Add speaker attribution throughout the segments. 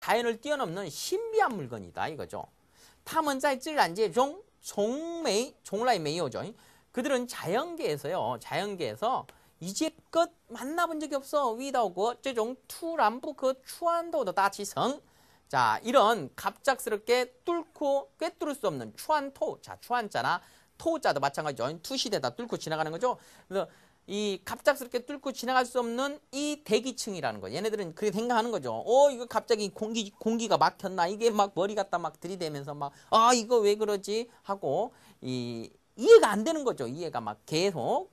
Speaker 1: 자연을 뛰어넘는 신비한 물건이다 이거죠. 他们在自然界中从来没有 그들은 자연계에서요. 자연계에서 이제껏 만나본 적이 없어. 遇到过这种突然不可穿透的大气层. 자, 이런 갑작스럽게 뚫고 꿰뚫을 수 없는 추한토. 자, 추한자나 토자도 마찬가지죠. 투시대다 뚫고 지나가는 거죠. 그래서 이 갑작스럽게 뚫고 지나갈 수 없는 이 대기층이라는 거. 얘네들은 그렇게 생각하는 거죠. 이거 갑자기 공기가 막혔나? 이게 막 머리 갖다 막 들이대면서 막, 이거 왜 그러지? 하고, 이해가 안 되는 거죠. 이해가 막 계속.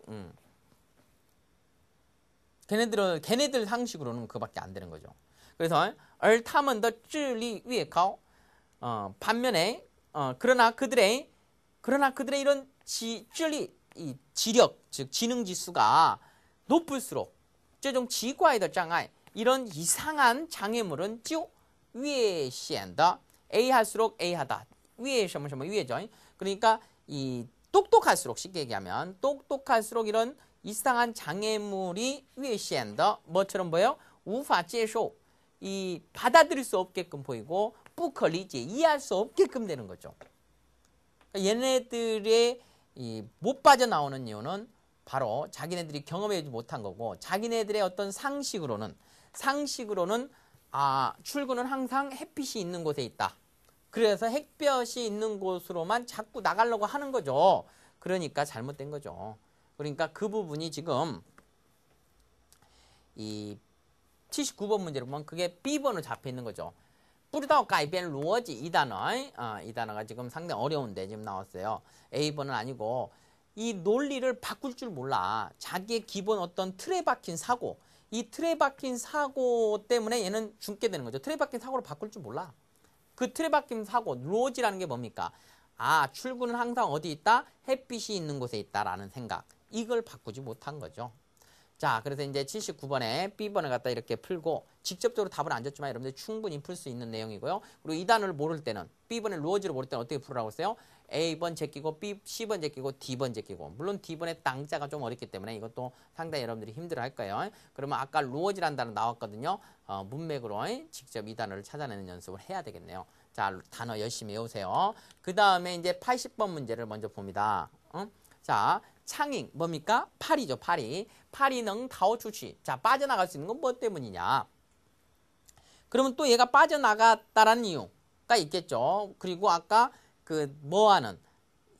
Speaker 1: 걔네들 상식으로는 그밖에 안 되는 거죠. 그래서, 而他们的智力越高. 반면에, 그러나 그들의 이런智力, 이 지력, 즉 지능 지수가 높을수록 这种奇怪的障碍 이런 이상한 장애물은 就越显得 A 할수록 A하다. 위에 위에죠. 그러니까 이 똑똑할수록 쉽게 얘기하면 똑똑할수록 이런 이상한 장애물이 越显得 뭐처럼 보여? 无法接受. 이 받아들일 수 없게끔 보이고 不可理解 이해할 수 없게끔 되는 거죠. 그러니까 얘네들의 못 빠져나오는 이유는 바로 자기네들이 경험하지 못한 거고 자기네들의 어떤 상식으로는 출구는 항상 햇빛이 있는 곳에 있다. 그래서 햇볕이 있는 곳으로만 자꾸 나가려고 하는 거죠. 그러니까 잘못된 거죠. 그러니까 그 부분이 지금 이 79번 문제를 보면 그게 B번으로 잡혀 있는 거죠. 不知道改变逻辑 이 단어가 지금 상당히 어려운데 지금 나왔어요. A번은 아니고 이 논리를 바꿀 줄 몰라. 자기의 기본 어떤 틀에 박힌 사고, 이 틀에 박힌 사고 때문에 얘는 죽게 되는 거죠. 틀에 박힌 사고를 바꿀 줄 몰라. 그 틀에 박힌 사고, 로지라는 게 뭡니까? 출구는 항상 어디 있다? 햇빛이 있는 곳에 있다라는 생각. 이걸 바꾸지 못한 거죠. 자, 그래서 이제 79번에 B번을 갖다 이렇게 풀고 직접적으로 답을 안 줬지만 여러분들 충분히 풀 수 있는 내용이고요. 그리고 이 단어를 모를 때는 B번의 루어지를 모를 때는 어떻게 풀으라고 했어요? A번 제끼고 C번 제끼고 D번 제끼고. 물론 D번의 땅자가 좀 어렵기 때문에 이것도 상당히 여러분들이 힘들어 할 거예요. 그러면 아까 루어지라는 단어 나왔거든요. 문맥으로 직접 이 단어를 찾아내는 연습을 해야 되겠네요. 자, 단어 열심히 외우세요. 그 다음에 이제 80번 문제를 먼저 봅니다. 자, 창잉 뭡니까? 파리죠. 파리는 타오추치. 자, 빠져나갈 수 있는 건 뭐 때문이냐? 그러면 또 얘가 빠져나갔다라는 이유가 있겠죠. 그리고 아까 그 뭐하는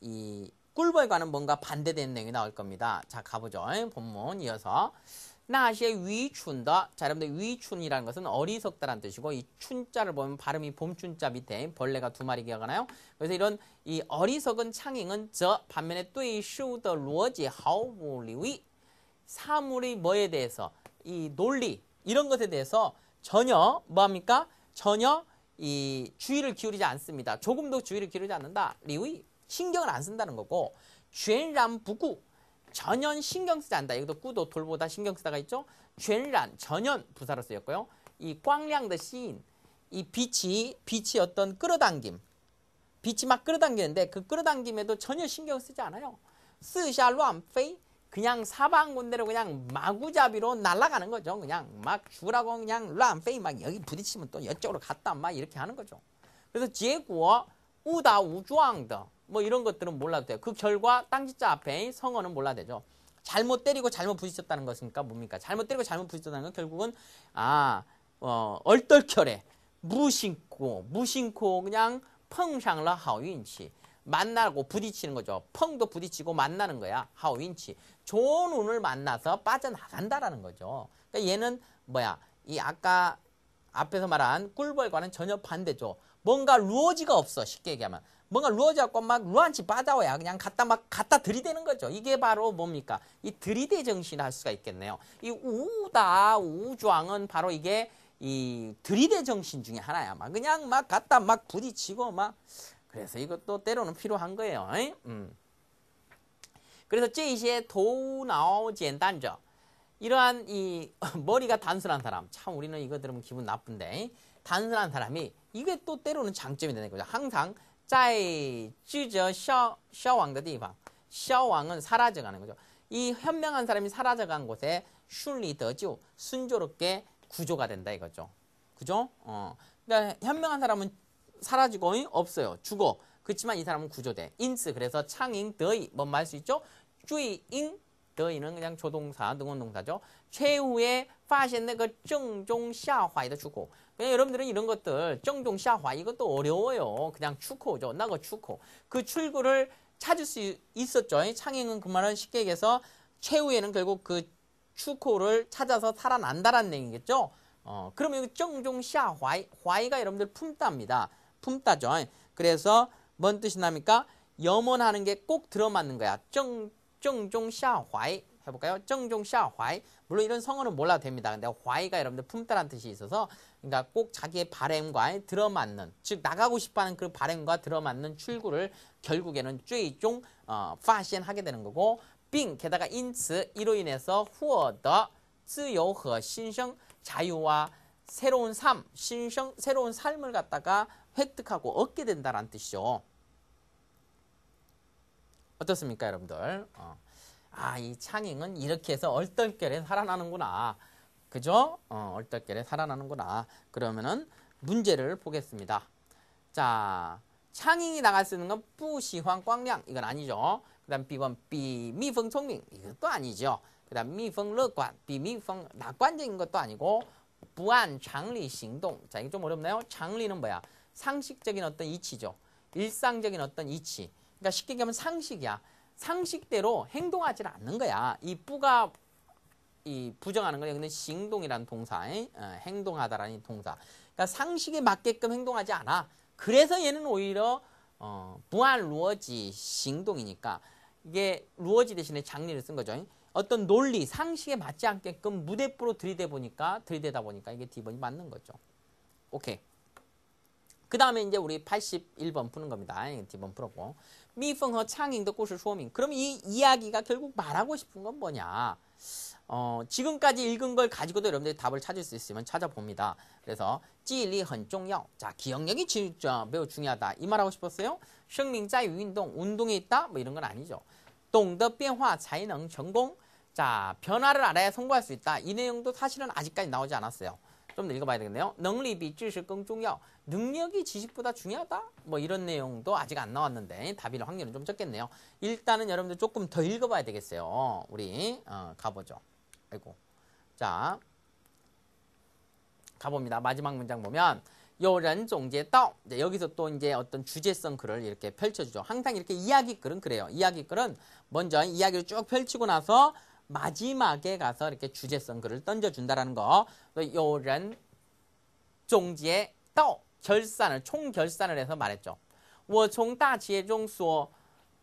Speaker 1: 이 꿀벌과는 뭔가 반대되는 내용이 나올 겁니다. 자, 가보죠. 본문 이어서. 那些愚蠢的. 자, 여러분들 위춘이라는 것은 어리석다라는 뜻이고 이 춘자를 보면 발음이 봄춘자 밑에 벌레가 두 마리 기억하나요? 그래서 이런 이 어리석은 창잉은 저 반면에 对事物的逻辑毫不留意. 사물의 뭐에 대해서 이 논리 이런 것에 대해서 전혀 뭐합니까? 전혀 이 주의를 기울이지 않습니다. 조금도 주의를 기울이지 않는다. 리위 신경을 안 쓴다는 거고 全然不顾. 전혀 신경 쓰지 않는다. 여기도 꾸도 돌보다 신경 쓰다가 있죠. 全然 전혀 부사로 쓰였고요. 이 광량의 시인 이 빛이 어떤 끌어당김. 빛이 막 끌어당기는데 그 끌어당김에도 전혀 신경 쓰지 않아요. 四下乱飞 그냥 사방군대로 그냥 마구잡이로 날아가는 거죠. 그냥 막 죽으라고 그냥 乱飞 막 여기 부딪히면 또 이쪽으로 갔다 막 이렇게 하는 거죠. 그래서 结果误打误撞的 뭐 이런 것들은 몰라도 돼요. 그 결과 땅지자 앞에 성어는 몰라도 되죠. 잘못 때리고 잘못 부딪혔다는 것이니까 뭡니까? 잘못 때리고 잘못 부딪혔다는 건 결국은 얼떨결에 무심코 그냥 펑상러 하윈치 만나고 부딪히는 거죠. 펑도 부딪히고 만나는 거야. 하윈치 좋은 운을 만나서 빠져나간다라는 거죠. 그러니까 얘는 뭐야? 이 아까 앞에서 말한 꿀벌과는 전혀 반대죠. 뭔가 루어지가 없어. 쉽게 얘기하면. 뭔가 루어지갖고 막 루안치 빠져야 그냥 갖다 들이대는 거죠. 이게 바로 뭡니까? 이 들이대 정신 할 수가 있겠네요. 이 우좌은 바로 이게 이 들이대 정신 중에 하나야. 막 그냥 막 갖다 막 부딪히고 막 그래서 이것도 때로는 필요한 거예요. 그래서 这些头脑简单者 이러한 이 머리가 단순한 사람 참 우리는 이거 들으면 기분 나쁜데 단순한 사람이 이게 또 때로는 장점이 되는 거죠. 항상 在智者消亡的地方 消亡은 사라져가는 거죠. 이 현명한 사람이 사라져간 곳에 순리得救 순조롭게 구조가 된다 이거죠. 그죠? 그러니까 현명한 사람은 사라지고 없어요. 죽어. 그렇지만 이 사람은 구조돼. 인스 그래서 창잉 더이 뭔 말 수 있죠? 쭈잉 더이는 그냥 조동사, 능원동사죠. 최후에发现 그 정종下怀的 出口. 그냥 여러분들은 이런 것들 정종下怀 이것도 어려워요. 그냥 출구죠. 나가 출구. 그 출구를 찾을 수 있었죠. 창잉은 그 말은 쉽게 얘기해서 최후에는 결국 그 출구를 찾아서 살아난다라는 얘기겠죠. 그러면 여기 정종下怀,懷가 여러분들 품다입니다. 품다죠. 그래서 뭔 뜻이 납니까? 염원하는 게 꼭 들어맞는 거야. 정종下怀 해볼까요? 정종下怀 물론 이런 성어는 몰라도 됩니다. 근데懷가 여러분들 품다라는 뜻이 있어서 그러니까 꼭 자기의 바램과 들어맞는 즉 나가고 싶어하는 그 바램과 들어맞는 출구를 결국에는 最终 发现하게 되는 거고 并 게다가 因此 이로 인해서 获得自由和新生 자유와 새로운 삶, 신성, 새로운 삶을 갖다가 획득하고 얻게 된다는 뜻이죠. 어떻습니까, 여러분들? 이 창잉은 이렇게 해서 얼떨결에 살아나는구나. 그죠? 얼떨결에 살아나는구나. 그러면은 문제를 보겠습니다. 자, 창잉이 나갈 수 있는 건 뿌시황 꽝량 이건 아니죠. 그 다음 B번 비미펑聪明 이것도 아니죠. 그 다음 미펑乐观 비미펑 낙관적인 것도 아니고 부안 장리 행동. 자, 이게 좀 어렵나요? 장리는 뭐야? 상식적인 어떤 이치죠. 일상적인 어떤 이치. 그러니까 쉽게 얘기하면 상식이야. 상식대로 행동하지 않는 거야. 이 뿌가 이 부정하는 건 여기는 행동이라는 동사, 행동하다라는 동사. 그러니까 상식에 맞게끔 행동하지 않아. 그래서 얘는 오히려 부안 루어지 행동이니까 이게 루어지 대신에 장리를 쓴 거죠. 어떤 논리, 상식에 맞지 않게끔 무대뽀로 들이대다 보니까 이게 D번이 맞는 거죠. 오케이. 그 다음에 이제 우리 81번 푸는 겁니다. D번 풀었고. 미펑和창잉의 故事说明. 그럼 이 이야기가 결국 말하고 싶은 건 뭐냐? 지금까지 읽은 걸 가지고도 여러분들이 답을 찾을 수 있으면 찾아봅니다. 그래서 记忆力很重要. 자, 기억력이 진짜 매우 중요하다. 이 말하고 싶었어요? 生命在于运动. 운동에 있다? 뭐 이런 건 아니죠. 懂得变化才能成功. 자, 변화를 알아야 성공할 수 있다. 이 내용도 사실은 아직까지 나오지 않았어요. 좀 더 읽어봐야 되겠네요. 能力比知识更重要. 능력이 지식보다 중요하다? 뭐 이런 내용도 아직 안 나왔는데 답일 확률은 좀 적겠네요. 일단은 여러분들 조금 더 읽어봐야 되겠어요. 우리 가보죠. 아이고. 자, 가봅니다. 마지막 문장 보면 有人总结到 여기서 또 이제 어떤 주제성 글을 이렇게 펼쳐주죠. 항상 이렇게 이야기글은 그래요. 이야기글은 먼저 이야기를 쭉 펼치고 나서 마지막에 가서 이렇게 주제성 글을 던져준다라는 거. 有人总结到 결산을 총 결산을 해서 말했죠. 我从大企业中所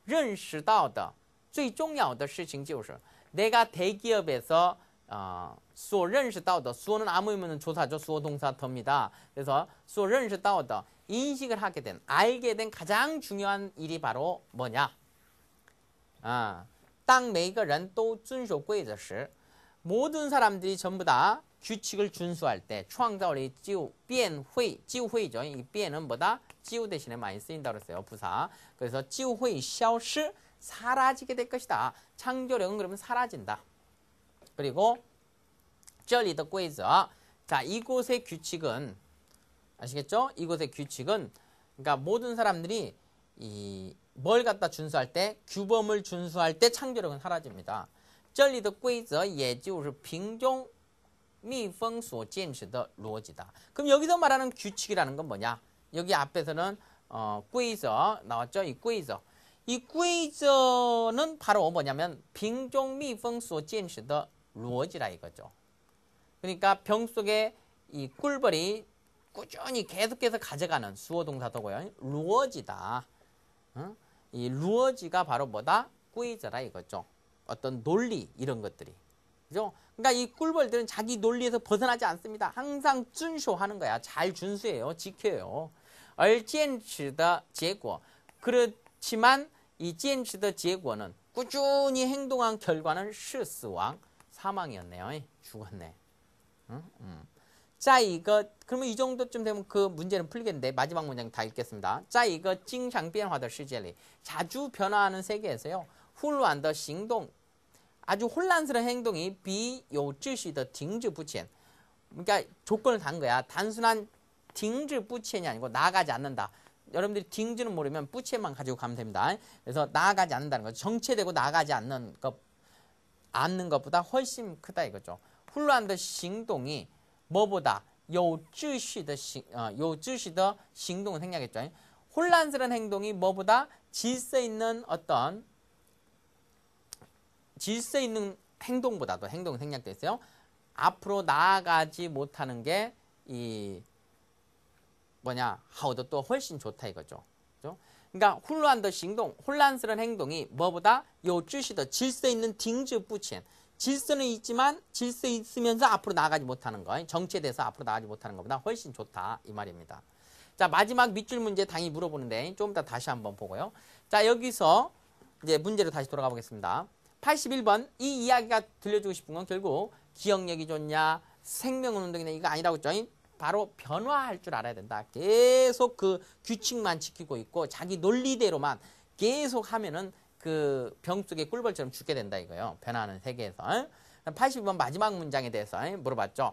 Speaker 1: 认识到的最重要的事情就是 내가 대기업에서 所认识到的 수어는 아무 의미는 조사죠. 수어 동사 더입니다. 그래서 所认识到的 인식을 하게 된 알게 된 가장 중요한 일이 바로 뭐냐? 当每个人都遵守规则时 모든 사람들이 전부 다 규칙을 준수할 때 创造力就变会 지우회죠. 이变은 뭐다? 지우 대신에 많이 쓰인다고 했어요. 부사. 그래서 就会消失 사라지게 될 것이다. 창조력은 그러면 사라진다. 그리고 这里的规则 자, 이곳의 규칙은 아시겠죠? 이곳의 규칙은 그러니까 모든 사람들이 뭘 갖다 준수할 때 규범을 준수할 때 창조력은 사라집니다. 这里的规则也就是平中密封所坚持的逻辑다. 그럼 여기서 말하는 규칙이라는 건 뭐냐? 여기 앞에서는 规则 나왔죠? 이 规则. 이 规则는 바로 뭐냐면 瓶中密封所坚持的逻辑라 이거죠. 그러니까 병 속에 이 꿀벌이 꾸준히 계속해서 가져가는 수어 동사도고요. 루어지다. 이 루어지가 바로 뭐다? 规则라 이거죠. 어떤 논리 이런 것들이. 그죠? 그러니까 이 꿀벌들은 자기 논리에서 벗어나지 않습니다. 항상 준수하는 거야. 잘 준수해요. 지켜요. 而坚持的结果 그렇지만 이 坚持的结果는 꾸준히 행동한 결과는 是死亡 사망이었네요. 죽었네. 자, 이거 그러면 이 정도쯤 되면 그 문제는 풀리겠는데 마지막 문장 다 읽겠습니다. 在一个经常变化的世界里 자주 변화하는 세계에서요. 混乱的行动 아주 혼란스러운 행동이 比有秩序的停滞不前 그러니까 조건을 단 거야. 단순한 딩즈 뿌치엔이 아니고 나아가지 않는다. 여러분들이 딩즈는 모르면 뿌치엔만 가지고 가면 됩니다. 그래서 나아가지 않는다는 거죠. 정체되고 나아가지 않는 것보다 훨씬 크다 이거죠. 훌란의 행동이 뭐보다 有秩序的 행동을 생략했죠. 혼란스러운 행동이 뭐보다 질서 있는 어떤 질서 있는 행동보다도 행동이 생략되어 있어요. 앞으로 나아가지 못하는 게 이 뭐냐 하우도 또 훨씬 좋다 이거죠. 그렇죠? 그러니까 혼란스러운 행동이 뭐보다 有秩序的 질서 있는 停止不前 질서는 있지만 질서 있으면서 앞으로 나아가지 못하는 거, 정체돼서 앞으로 나아가지 못하는 것보다 훨씬 좋다 이 말입니다. 자, 마지막 밑줄 문제 당연히 물어보는데 좀 이따 다시 한번 보고요. 자, 여기서 이제 문제로 다시 돌아가 보겠습니다. 81번 이 이야기가 들려주고 싶은 건 결국 기억력이 좋냐 생명운동이냐 이거 아니라고 했죠. 바로 변화할 줄 알아야 된다. 계속 그 규칙만 지키고 있고 자기 논리대로만 계속 하면은 그 병 속에 꿀벌처럼 죽게 된다 이거예요. 변화하는 세계에서. 82번 마지막 문장에 대해서 물어봤죠.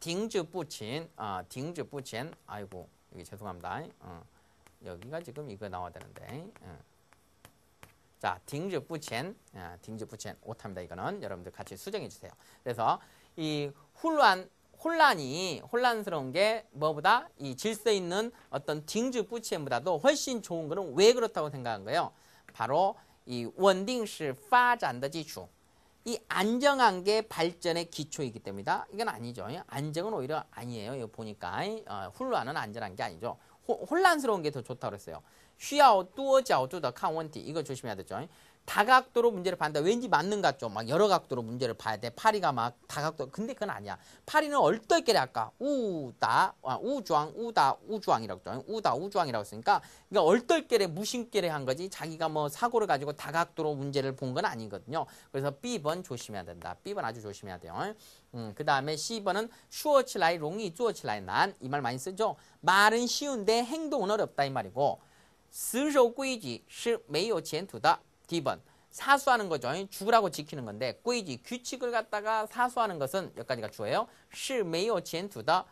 Speaker 1: 딩즈 뿌친, 딩즈 뿌친. 아이고, 여기 죄송합니다. 여기가 지금 이거 나와야 되는데. 자, 딩즈 뿌친, 딩즈 뿌친 오답니다. 이거는 여러분들 같이 수정해 주세요. 그래서 이 혼란스러운 게 뭐보다 이 질서 있는 어떤 딩즈 뿌치엔보다도 훨씬 좋은 거는 왜 그렇다고 생각한 거예요? 바로 이 원딩시 파展的基础. 이 안정한 게 발전의 기초이기 때문이다. 이건 아니죠. 안정은 오히려 아니에요. 이거 보니까 혼란은 안전한 게 아니죠. 혼란스러운 게 더 좋다고 그랬어요. 需要多角度的看问题. 이거 조심해야 되죠. 다각도로 문제를 봤는데 왠지 맞는 것 같죠. 막 여러 각도로 문제를 봐야 돼. 파리가 막 다각도. 근데 그건 아니야. 파리는 얼떨결에 아까 우주왕이라고 했죠. 우주왕이라고 했으니까 그러니까 얼떨결에 무심결에 한 거지. 자기가 뭐 사고를 가지고 다각도로 문제를 본 건 아니거든요. 그래서 B번 조심해야 된다. B번 아주 조심해야 돼요. 그 다음에 C번은 说起来容易做起来难. 이 말 많이 쓰죠. 말은 쉬운데 행동은 어렵다 이 말이고 死守规矩是没有前途的. D번 사수하는 거죠. 죽으라고 지키는 건데规矩 규칙을 갖다가 사수하는 것은 여기까지가 주어예요. 是没有前途的.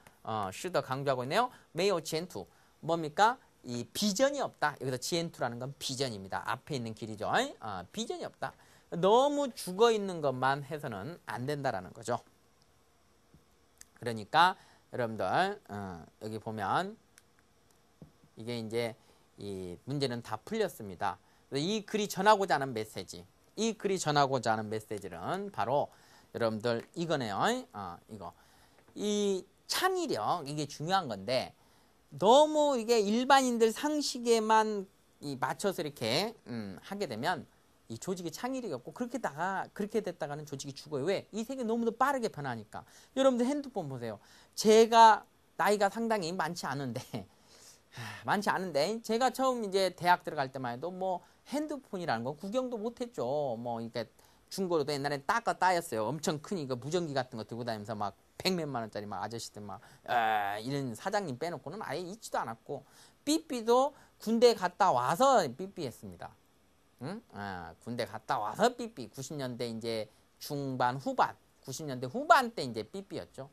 Speaker 1: 是더 강조하고 있네요. 没有前途 뭡니까? 이 비전이 없다. 여기서 지엔투라는 건 비전입니다. 앞에 있는 길이죠. 비전이 없다. 너무 죽어 있는 것만 해서는 안 된다라는 거죠. 그러니까 여러분들 여기 보면 이게 이제 이 문제는 다 풀렸습니다. 이 글이 전하고자 하는 메시지, 이 글이 전하고자 하는 메시지는 바로 여러분들 이거네요. 이거 이 창의력 이게 중요한 건데 너무 이게 일반인들 상식에만 맞춰서 이렇게 하게 되면 이 조직의 창의력이 없고 그렇게 됐다가는 조직이 죽어요. 왜? 이 세계 너무도 빠르게 변하니까. 여러분들 핸드폰 보세요. 제가 나이가 상당히 많지 않은데 제가 처음 이제 대학 들어갈 때만 해도 뭐 핸드폰이라는 거 구경도 못했죠. 뭐 이게 중고로도 옛날에 따였어요. 엄청 큰 이거 무전기 같은 거 들고 다니면서 막 100몇만 원짜리 막 아저씨들 막 이런 사장님 빼놓고는 아예 있지도 않았고 삐삐도 군대 갔다 와서 삐삐했습니다. 응? 군대 갔다 와서 삐삐 90년대 이제 중반 후반 90년대 후반 때 이제 삐삐였죠.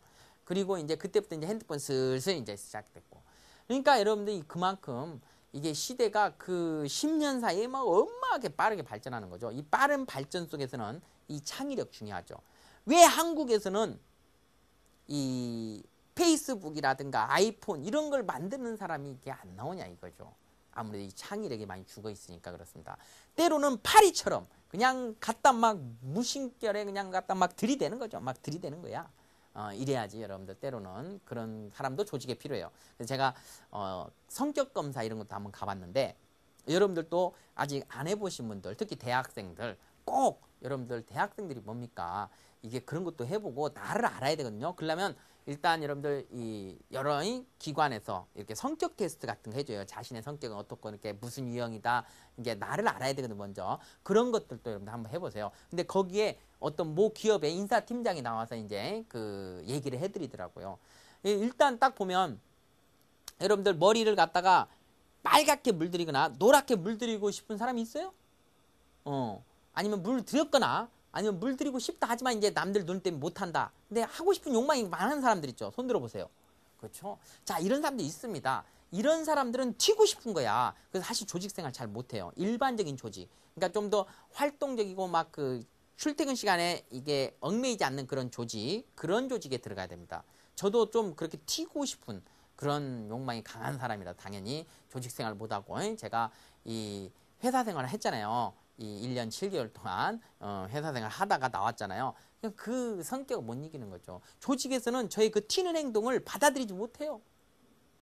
Speaker 1: 그리고 이제 그때부터 이제 핸드폰 슬슬 이제 시작됐고. 그러니까 여러분들이 그만큼 이게 시대가 그 10년 사이에 막 엄하게 빠르게 발전하는 거죠. 이 빠른 발전 속에서는 이 창의력 중요하죠. 왜 한국에서는 이 페이스북이라든가 아이폰 이런 걸 만드는 사람이 이게 안 나오냐 이거죠. 아무래도 이 창의력이 많이 죽어 있으니까 그렇습니다. 때로는 파리처럼 그냥 갖다 막 무심결에 그냥 갖다 막 들이대는 거죠. 막 들이대는 거야. 이래야지 여러분들 때로는 그런 사람도 조직에 필요해요. 그래서 제가 성격 검사 이런 것도 한번 가봤는데 여러분들도 아직 안 해보신 분들 특히 대학생들 꼭 여러분들 대학생들이 뭡니까 이게 그런 것도 해보고 나를 알아야 되거든요. 그러려면 일단 여러분들 이 여러 기관에서 이렇게 성격 테스트 같은 거 해줘요. 자신의 성격은 어떻고 이렇게 무슨 유형이다. 이게 나를 알아야 되거든 먼저. 그런 것들도 여러분들 한번 해보세요. 근데 거기에 어떤 모 기업의 인사팀장이 나와서 이제 그 얘기를 해드리더라고요. 일단 딱 보면 여러분들 머리를 갖다가 빨갛게 물들이거나 노랗게 물들이고 싶은 사람이 있어요? 아니면 물들였거나 아니면 물들이고 싶다 하지만 이제 남들 눈 때문에 못한다. 근데 하고 싶은 욕망이 많은 사람들 있죠. 손 들어보세요. 그렇죠? 자, 이런 사람들이 있습니다. 이런 사람들은 튀고 싶은 거야. 그래서 사실 조직 생활 잘 못해요. 일반적인 조직. 그러니까 좀 더 활동적이고 막 그 출퇴근 시간에 이게 얽매이지 않는 그런 조직, 그런 조직에 들어가야 됩니다. 저도 좀 그렇게 튀고 싶은 그런 욕망이 강한 사람이라 당연히 조직 생활 못하고 제가 이 회사 생활을 했잖아요. 이 1년 7개월 동안 회사 생활 하다가 나왔잖아요. 그 성격을 못 이기는 거죠. 조직에서는 저의 그 튀는 행동을 받아들이지 못해요.